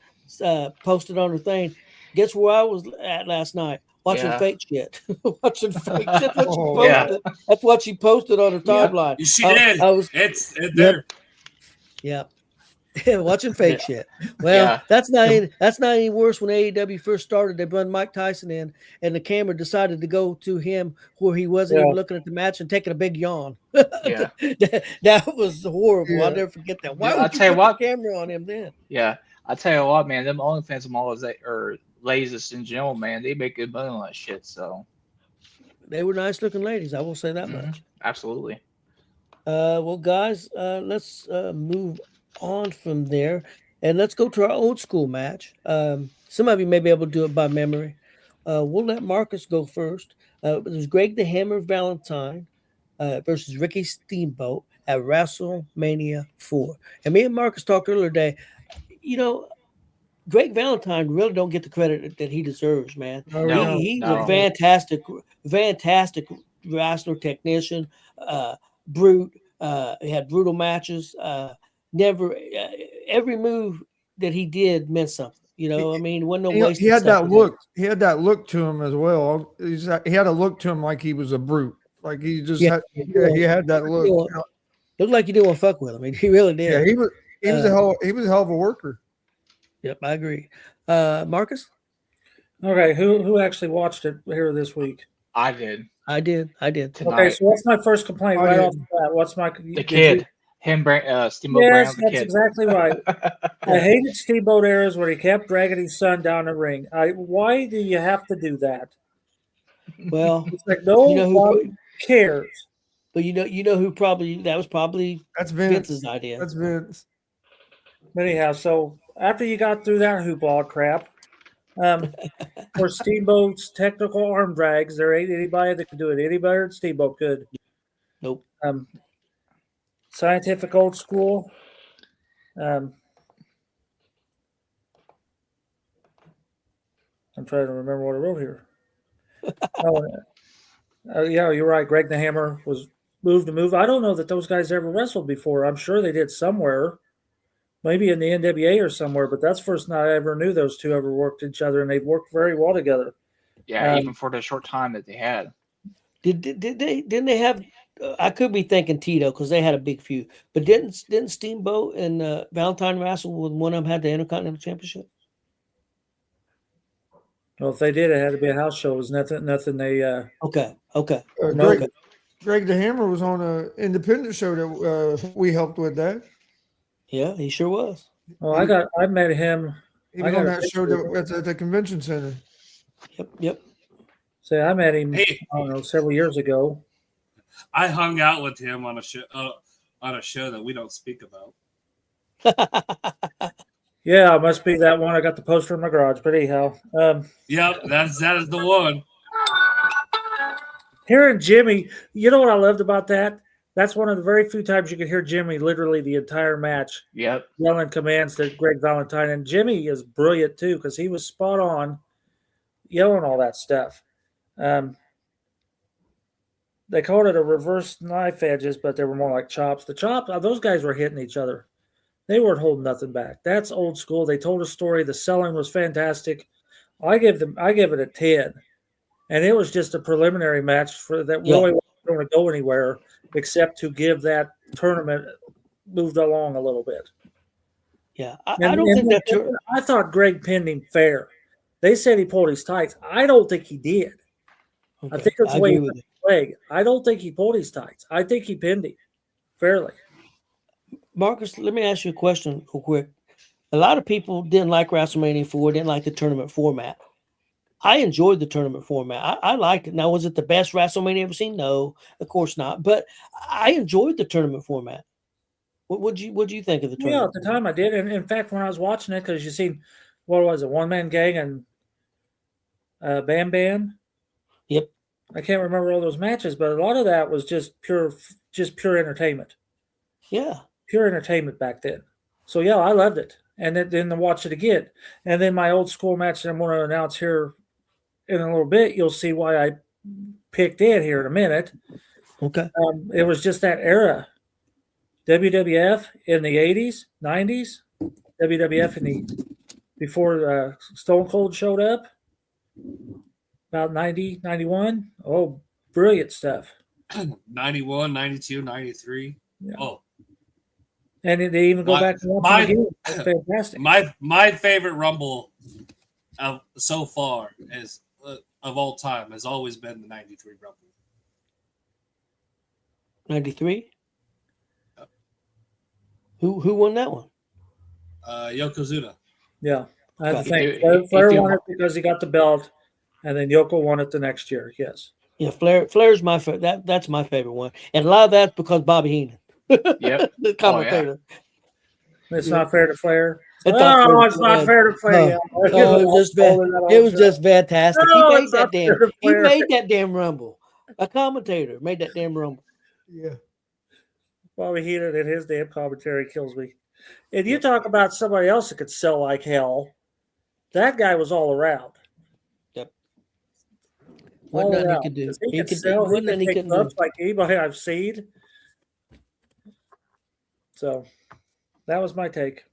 posted on her thing. Guess where I was at last night? Watching Yeah. fake shit. Watching fake shit. That's what she Oh, Yeah. posted. That's what she posted on her Yeah. timeline. She did. I was. It's Yep. there. Yep. Watching fake Yeah. shit. Well, that's not any worse. When AEW first started, they brought Mike Tyson in, and the camera decided to go to him where he wasn't even looking at the match and taking a big yawn. Yeah. That was horrible. Yeah. I'll never forget that. Why I'll would you tell you put what. the camera on him then? Yeah. I tell you what, man, them OnlyFans models or ladies in general, man, they make good money on that shit. So They were nice looking ladies. I will say that much. absolutely. Well, guys, let's move on from there, and let's go to our old school match. Some of you may be able to do it by memory. We'll let Marcus go first. There's Greg the Hammer Valentine versus Ricky Steamboat at WrestleMania 4. And me and Marcus talked earlier today. You know, Greg Valentine really don't get the credit that he deserves, man. No, He's no. a fantastic wrestler, technician, brute. He had brutal matches. Every move that he did meant something. You know, I mean, wasn't no waste. He had that look. He had that look to him as well. He had a look to him like he was a brute. Like he just Yeah. he had that look. Looked like you didn't want to fuck with him. I mean, he really did. Yeah, he was a hell of a worker. Yep, I agree. Marcus? Okay, who actually watched it here this week? I did. I did. Tonight. Okay, so what's my first complaint right off the bat? What's my the kid? Steamboat Yes, Brown, the that's kid. exactly right. I hated Steamboat eras where he kept dragging his son down the ring. Why do you have to do that? Well, It's like nobody cares. But you know who probably that was probably That's Vince's idea. That's Vince. Anyhow, so after you got through that hoopla crap, for Steamboat's technical arm drags, there ain't anybody that could do it any better than Steamboat could. Nope. Scientific old school. I'm trying to remember what I wrote here. Yeah, you're right. Greg the Hammer was moved to move. I don't know that those guys ever wrestled before. I'm sure they did somewhere, maybe in the NWA or somewhere, but that's the first night I ever knew those two ever worked each other, and they've worked very well together. Yeah, even for the short time that they had. Didn't they have? I could be thinking Tito because they had a big feud, but didn't Steamboat and Valentine wrestle when one of them had the Intercontinental Championship? Well, if they did, it had to be a house show. It was nothing they. Okay. Greg the Hammer was on an independent show that we helped with that. Yeah, he sure was. Well, I met him. He was on that show that's at the convention center. Yep. Say, I met him. Hey. I don't know, several years ago. I hung out with him on a show that we don't speak about. Yeah, it must be that one. I got the poster in my garage, but anyhow. Yep, that is the one. Hearing Jimmy, you know what I loved about that? That's one of the very few times you could hear Jimmy literally the entire match. Yep. Yelling commands to Greg Valentine. And Jimmy is brilliant too, because he was spot on yelling all that stuff. They called it a reverse knife edges, but they were more like chops. The chops, those guys were hitting each other. They weren't holding nothing back. That's old school. They told a story. The selling was fantastic. I give it a 10. And it was just a preliminary match for that really wasn't going to go anywhere except to give that tournament moved along a little bit. Yeah, I don't think that. I thought Greg pinned him fair. They said he pulled his tights. I don't think he did. Okay, I think it's the way he put his leg. I don't think he pulled his tights. I think he pinned him fairly. Marcus, let me ask you a question real quick. A lot of people didn't like WrestleMania 4, didn't like the tournament format. I enjoyed the tournament format. I liked it. Now, was it the best WrestleMania ever seen? No, of course not. But I enjoyed the tournament format. What do you think of the tournament? Yeah, at the time I did. And in fact, when I was watching it, because you seen, what was it, One Man Gang and Bam Bam? Yep. I can't remember all those matches, but a lot of that was just pure entertainment. Yeah. Pure entertainment back then. So yeah, I loved it. And then to watch it again. And then my old school match that I'm going to announce here in a little bit, you'll see why I picked it here in a minute. Okay. It was just that era. WWF in the 80s, 90s, WWF before Stone Cold showed up, about 90, 91. Oh, brilliant stuff. 91, 92, 93. Yeah. Oh. And they even go back and watch them again. That's fantastic. My favorite Rumble so far is of all time has always been the 93 Rumble. 93? Who won that one? Yokozuna. Yeah. I have to Okay. think. Flair won it because he got the belt, and then Yoko won it the next year. Yes. Yeah, Flair's my favorite. That's my favorite one. And a lot of that's because Bobby Heenan. Yep. The commentator. It's not fair to Flair. It's It's not fair to Flair. It was just fantastic. No, He made it's not that fair to he Flair. made that damn rumble. A commentator made that damn rumble. Yeah. Bobby Heenan and his damn commentary kills me. And you talk about somebody else that could sell like hell. That guy was all around. Yep. All What nothing around. he could do. 'Cause He He could could sell. what He nothing could he take couldn't do. bumps like anybody I've seen. So that was my take.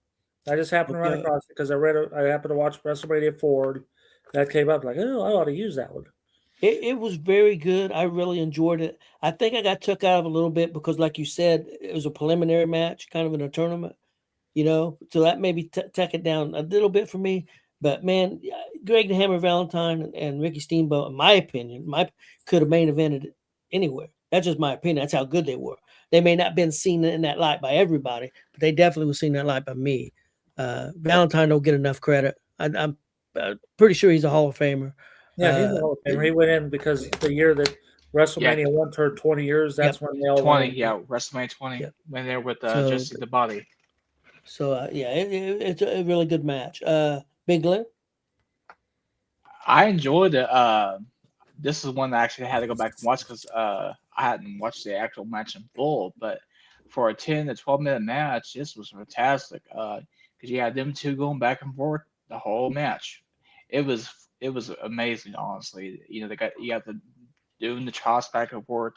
I just happened to run Okay. across it because I happened to watch WrestleMania 4. That came up like, oh, I ought to use that one. It was very good. I really enjoyed it. I think I got took out of a little bit because, like you said, it was a preliminary match, kind of in a tournament, so that maybe took it down a little bit for me. But man, Greg the Hammer Valentine and Ricky Steamboat, in my opinion, could have main evented anywhere. That's just my opinion. That's how good they were. They may not have been seen in that light by everybody, but they definitely were seen in that light by me. Valentine don't get enough credit. I'm pretty sure he's a Hall of Famer. Yeah, he's a Hall of Famer. He went in because the year that WrestleMania 1 turned 20 years, that's when they all 20, went. yeah, WrestleMania 20. Yep. When they're with So- Jesse the Body. So it's a really good match. Big Glenn. I enjoyed it. This is one that I actually had to go back and watch because I hadn't watched the actual match in full. But for a 10 to 12-minute match, this was fantastic. Because you had them two going back and forth the whole match. It was amazing, honestly. You got the doing the chops back and forth,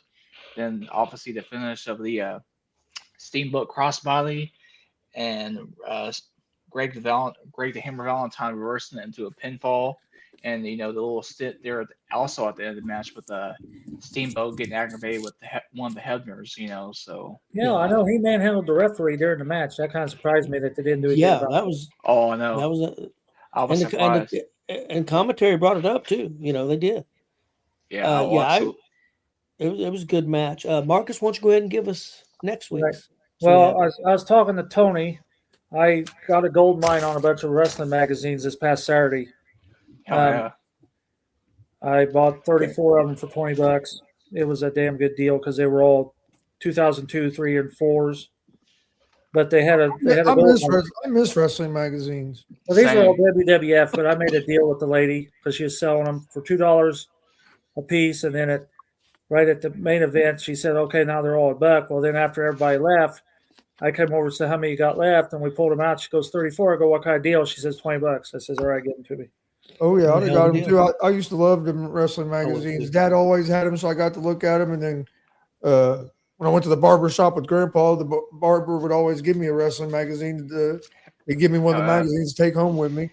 then obviously the finish of the Steamboat crossbody, and Greg the Hammer Valentine reversing it into a pinfall, and the little stint there also at the end of the match with Steamboat getting aggravated with one of the Hebners, So Yeah, I know he manhandled the referee during the match. That kind of surprised me that they didn't do it. Yeah, that was oh no, that was I was surprised. and commentary brought it up too. They did. Yeah, absolutely. It was a good match. Marcus, why don't you go ahead and give us next week's? Right. Well, I was talking to Tony. I got a gold mine on a bunch of wrestling magazines this past Saturday. Yeah. I bought 34 of them for $20. It was a damn good deal because they were all 2002, 3, and 4s. But they had a gold mine. I miss wrestling magazines. Well, these were all Same. WWF, but I made a deal with the lady because she was selling them for $2 a piece, and then right at the main event, she said, "Okay, now they're all $1." Well, then after everybody left, I came over and said, "How many you got left?" And we pulled them out. She goes, 34. I go, "What kind of deal?" She says, $20. I says, "All right, give them to me." Oh yeah, I Hell got them yeah. too. I used to love them wrestling magazines. too. Dad always had them, so I got to look at them. And then when I went to the barber shop with Grandpa, the barber would always give me a wrestling magazine. He'd give me one of the magazines to take home with me.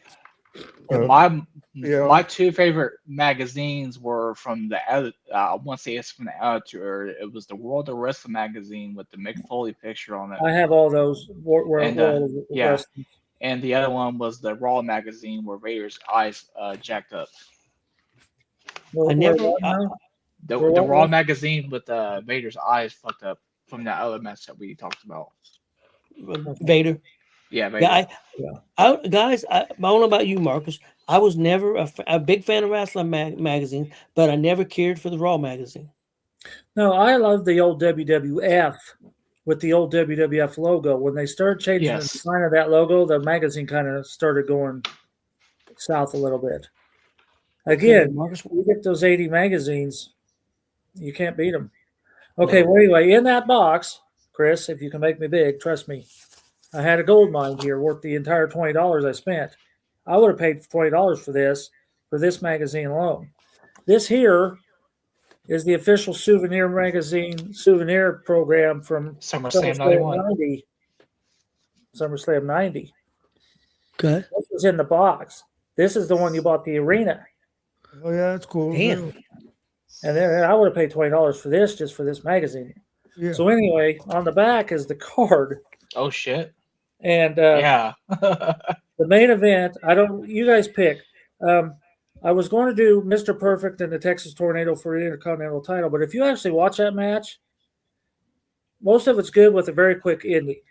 My two favorite magazines were from the I want to say it's from the editor. It was the World of Wrestling magazine with the Mick Foley picture on it. I have all those. Yeah. And the other one was the Raw magazine where Vader's eyes jacked up. The Raw magazine with Vader's eyes fucked up from that other match that we talked about. Vader. Yeah, Vader. Guys, I don't know about you, Marcus. I was never a big fan of wrestling magazine, but I never cared for the Raw magazine. No, I love the old WWF with the old WWF logo. When they started changing the design of that logo, the magazine kind of started going south a little bit. Again, Marcus, you get those 80 magazines, You can't beat him. Okay, well, anyway, in that box, Chris, if you can make me big, trust me, I had a gold mine here worth the entire $20 I spent. I would have paid $20 for this magazine alone. This here is the official souvenir magazine souvenir program from SummerSlam 91. 90. SummerSlam 90. Okay. This was in the box. This is the one you bought the arena. Oh yeah, that's cool. Damn. And then I would have paid $20 for this, just for this magazine. Yeah. So anyway, on the back is the card. Oh shit. And Yeah. the main event, you guys pick. I was going to do Mr. Perfect and the Texas Tornado for the Intercontinental title, but if you actually watch that match, most of it's good with a very quick ending.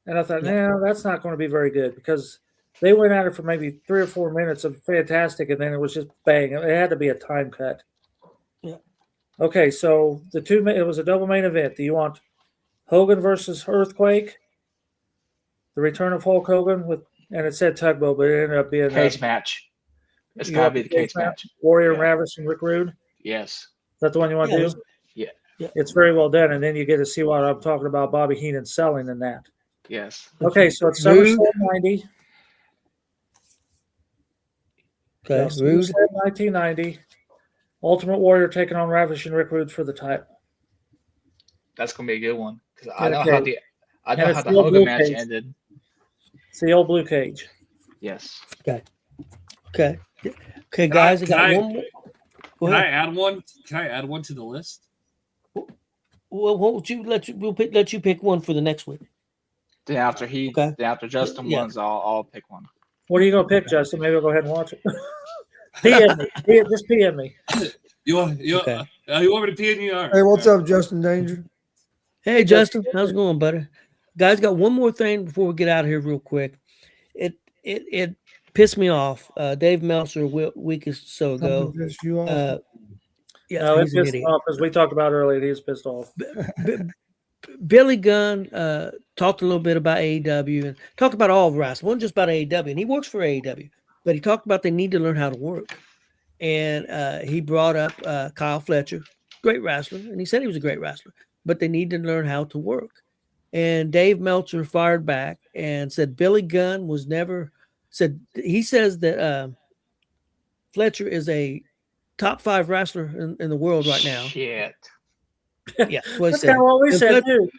And I thought, no, that's not going to be very good because they went at it for maybe 3 or 4 minutes of fantastic, and then it was just bang. It had to be a time cut. Yeah. Okay, so it was a double main event. Do you want Hogan versus Earthquake? The return of Hulk Hogan and it said tugboat, but it ended up being Cage match. It's gotta be the cage match. Warrior Ravish and Rick Rude. Yes. Is that the one you want to do? Yeah. It's very well done, and then you get to see what I'm talking about. Bobby Heenan selling in that. Yes. Okay, so it's SummerSlam 90. Okay. Yeah, SummerSlam 1990. Ultimate Warrior taking on Ravish and Rick Rude for the title. That's gonna be a good one because I know Okay. how the it's the old Hogan blue match cage. ended. It's the old blue cage. Yes. Okay, guys. I can got I- one more. Go Can I ahead. add one? Can I add one to the list? Well, won't you let you pick one for the next week? Then after Okay. after Justin Yeah. wins, I'll pick one. What are you going to pick, Justin? Maybe I'll go ahead and watch it. PM me. Just PM me. You want you Okay. you want me to pee in you? All right. Hey, what's up, Justin Danger? Hey, Justin, how's it going, buddy? Guys, got one more thing before we get out of here, real quick. It pissed me off. Dave Meltzer a week or so ago. Something pissed you off? Yeah, No, he's it an pissed idiot. off because we talked about earlier. He was pissed off. Billy Gunn talked a little bit about AEW and talked about all of wrestling, wasn't just about AEW, and he works for AEW, but he talked about they need to learn how to work. And he brought up Kyle Fletcher, great wrestler, and he said he was a great wrestler, but they need to learn how to work. And Dave Meltzer fired back and said Billy Gunn he says that Fletcher is a top 5 wrestler in the world right now. Shit. Yeah, that's what he That's said. kind of what we And said, too.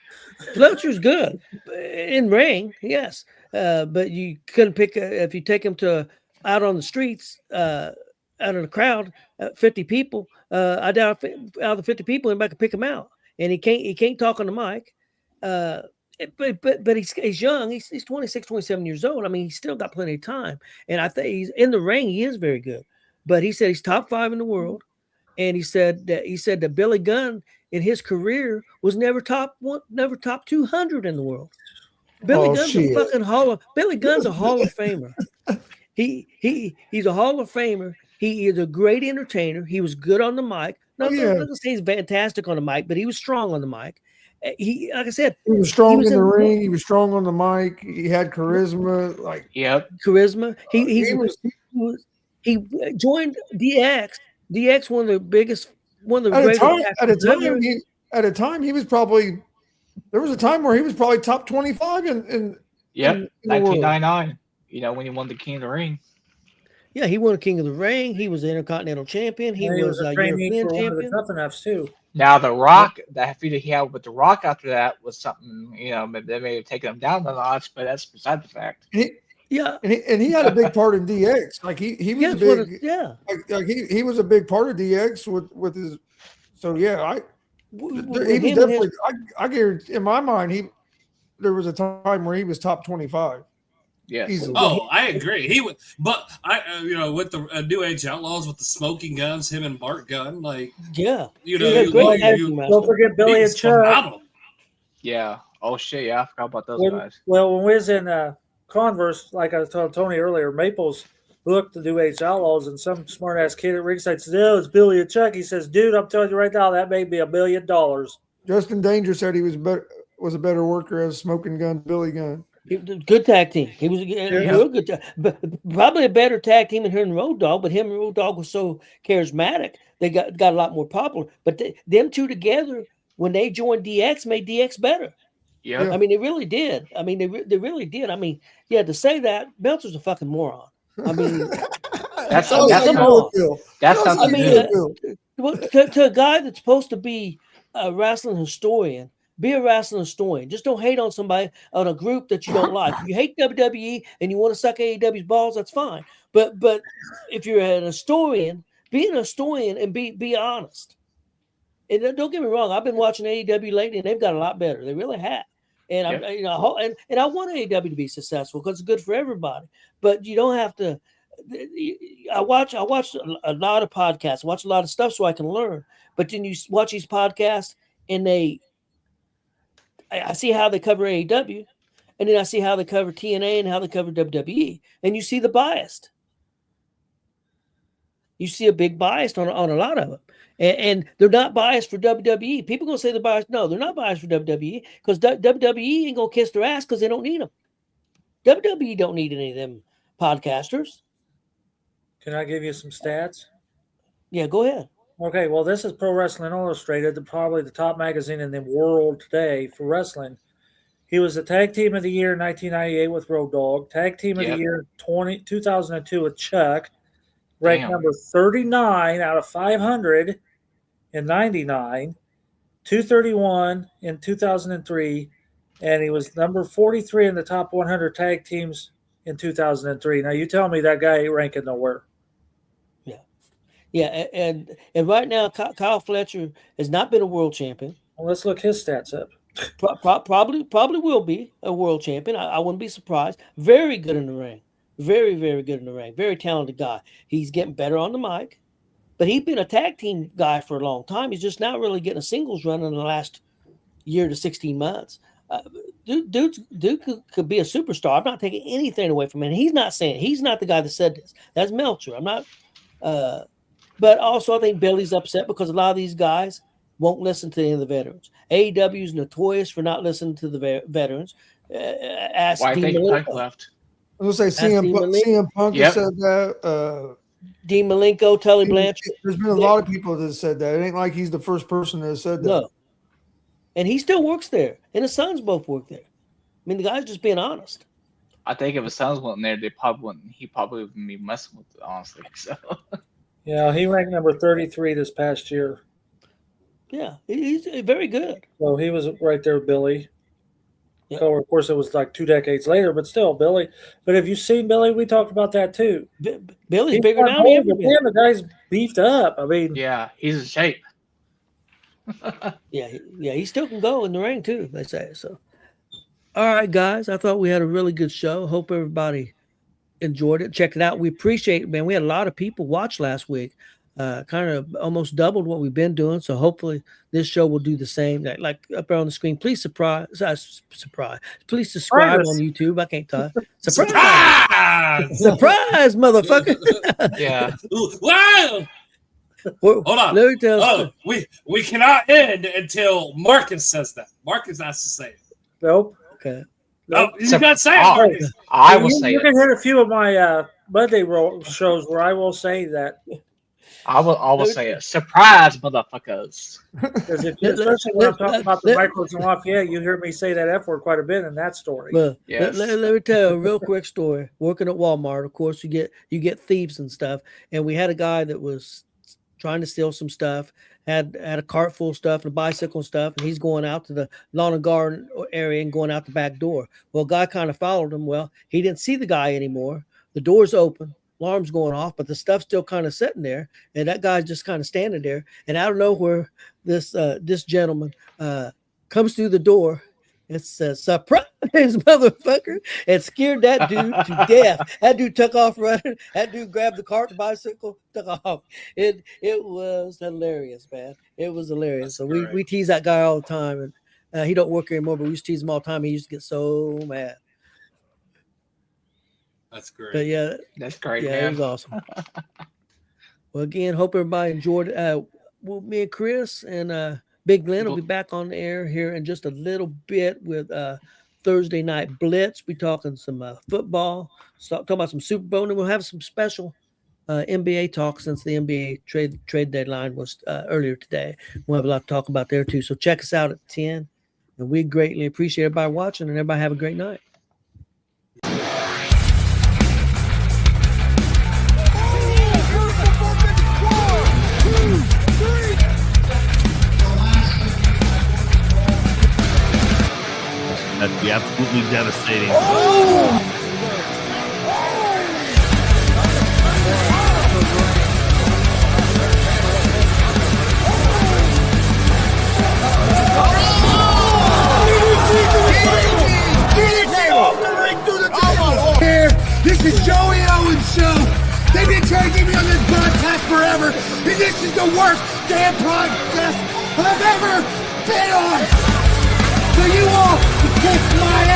Fletcher's good in ring, yes, but you couldn't pick if you take him to out on the streets, out in the crowd, 50 people. I doubt out of the 50 people anybody could pick him out, and he can't talk on the mic. But he's young. He's 26, 27 years old. I mean, he's still got plenty of time, and I think he's in the ring. He is very good, but he said he's top 5 in the world, and he said that Billy Gunn in his career was never top 200 in the world. Billy Gunn's a fucking Billy Gunn's a Hall of Famer. He's a Hall of Famer. He is a great entertainer. He was good on the mic. Not to say he's fantastic on the mic, but he was strong on the mic. He, like I said, He was strong in the ring. He was strong on the mic. He had charisma. Like charisma. He joined DX. DX, one of the greatest. At a time, he was probably. There was a time where he was probably top 25 in 1999. You know, when he won the King of the Ring. Yeah, he won the King of the Ring. He was the Intercontinental Champion. He was a European champion. Tough enoughs too. Now the Rock, that feud he had with the Rock after that was something. You know, they may have taken him down a notch, but that's beside the fact. And he had a big part in DX. Like he was he was a big part of DX with his. So yeah, he was definitely. I guarantee in my mind there was a time where he was top 25. Yeah. Oh, I agree. He would, but with the New Age Outlaws with the smoking guns, him and Bart Gunn, like don't forget Billy and Chuck. Phenomenal. Yeah. Oh shit. Yeah, I forgot about those guys. Well, when we was in Converse, like I was telling Tony earlier, Maples booked the New Age Outlaws, and some smart ass kid at ringside says, "Oh, it's Billy and Chuck." He says, "Dude, I'm telling you right now, that made me $1 billion." Justin Danger said he was a better worker as Smoking Gun Billy Gunn. Good tag team. He was a real good, probably a better tag team than him and Road Dogg. But him and Road Dogg was so charismatic, they got a lot more popular. But them two together, when they joined DX, made DX better. Yeah. I mean, they really did. I mean, they really did. I mean, yeah, to say that Meltzer's a fucking moron. I mean, That's I mean, that's come not- on. That's That's something I mean, good. well, to a guy that's supposed to be a wrestling historian, be a wrestling historian. Just don't hate on somebody on a group that you don't like. If you hate WWE and you want to suck AEW's balls, that's fine. But if you're an historian, be an historian and be honest. And don't get me wrong, I've been watching AEW lately, and they've got a lot better. They really have. And Yep. I want AEW to be successful because it's good for everybody. But you don't have to. I watch a lot of podcasts, watch a lot of stuff so I can learn. But then you watch these podcasts, and I see how they cover AEW, and then I see how they cover TNA and how they cover WWE, and you see the bias. You see a big bias on a lot of them. And they're not biased for WWE. People gonna say they're biased. No, they're not biased for WWE because WWE ain't gonna kiss their ass because they don't need them. WWE don't need any of them podcasters. Can I give you some stats? Yeah, go ahead. Okay, well, this is Pro Wrestling Illustrated, probably the top magazine in the world today for wrestling. He was the Tag Team of the Year in 1998 with Road Dogg, Tag Team of the Year 2002 with Chuck, ranked number 39 out of 599, 231 in 2003, and he was number 43 in the top 100 tag teams in 2003. Now, you tell me that guy ain't ranking nowhere. Yeah, and right now, Kyle Fletcher has not been a world champion. Well, let's look his stats up. Probably will be a world champion. I wouldn't be surprised. Very good in the ring. Very, very good in the ring. Very talented guy. He's getting better on the mic, but he's been a tag team guy for a long time. He's just not really getting a singles run in the last year to 16 months. Dude could be a superstar. I'm not taking anything away from him. He's not the guy that said this. That's Meltzer. I'm not. But also, I think Billy's upset because a lot of these guys won't listen to any of the veterans. AEW is notorious for not listening to the veterans. Why I think Punk left. I was going to say CM Punk has said that. Dean Malenko, Tully Blanchard. There's been a lot of people that said that. It ain't like he's the first person that said that. No. And he still works there. And his sons both work there. I mean, the guy's just being honest. I think if his sons went in there, he probably wouldn't be messing with it, honestly. So. Yeah, he ranked number 33 this past year. Yeah, he's very good. So he was right there, Billy. Yep. So, of course, it was like 2 decades later, but still, Billy. But have you seen Billy? We talked about that too. Billy's bigger now than ever. The guy's beefed up. I mean, yeah, he's in shape. yeah, he still can go in the ring too. They say so. All right, guys. I thought we had a really good show. Hope everybody enjoyed it. Check it out. We appreciate it, man. We had a lot of people watch last week. Kind of almost doubled what we've been doing. So hopefully this show will do the same. Like up there on the screen, please subscribe. Please subscribe on YouTube. I can't talk. Surprise, motherfucker. Yeah. Wow. Hold on. Let me tell we cannot end until Marcus says that. Marcus has to say it. Nope. Okay. No, you got to say it, Marcus. I will say you it. can hit a few of my Monday shows where I will say that. I will say it. Surprise, motherfuckers. Especially when I'm talking about the micros in Lafayette, you hear me say that F word quite a bit in that story. Well, yes. let me tell you a real quick story. Working at Walmart, of course, you get thieves and stuff. And we had a guy that was trying to steal some stuff, had a cart full of stuff and a bicycle and stuff, and he's going out to the lawn and garden area and going out the back door. Well, a guy kind of followed him. Well, he didn't see the guy anymore. The door's open. Alarm's going off, but the stuff's still kind of sitting there, and that guy's just kind of standing there. And out of nowhere, this gentleman comes through the door. It says, "Surprise, motherfucker!" It scared that dude to death. That dude took off running. That dude grabbed the cart, the bicycle, took off. It was hilarious, man. It was hilarious. So we tease that guy all the time, and he don't work here anymore, but we used to tease him all the time. He used to get so mad. That's great. But yeah, that's great. Yeah, man. it was awesome. Well, again, hope everybody enjoyed it. Me and Chris and Big Glenn will be back on the air here in just a little bit with Thursday Night Blitz. We talking some football, talking about some Super Bowl, and we'll have some special NBA talk since the NBA trade deadline was earlier today. We'll have a lot to talk about there too. So check us out at 10, and we greatly appreciate everybody watching, and everybody have a great night. That'd be absolutely devastating. This is Joey Owens' show. They've been trying to get me on this broadcast forever, and this is the worst damn podcast I've ever been on. So you all can kiss my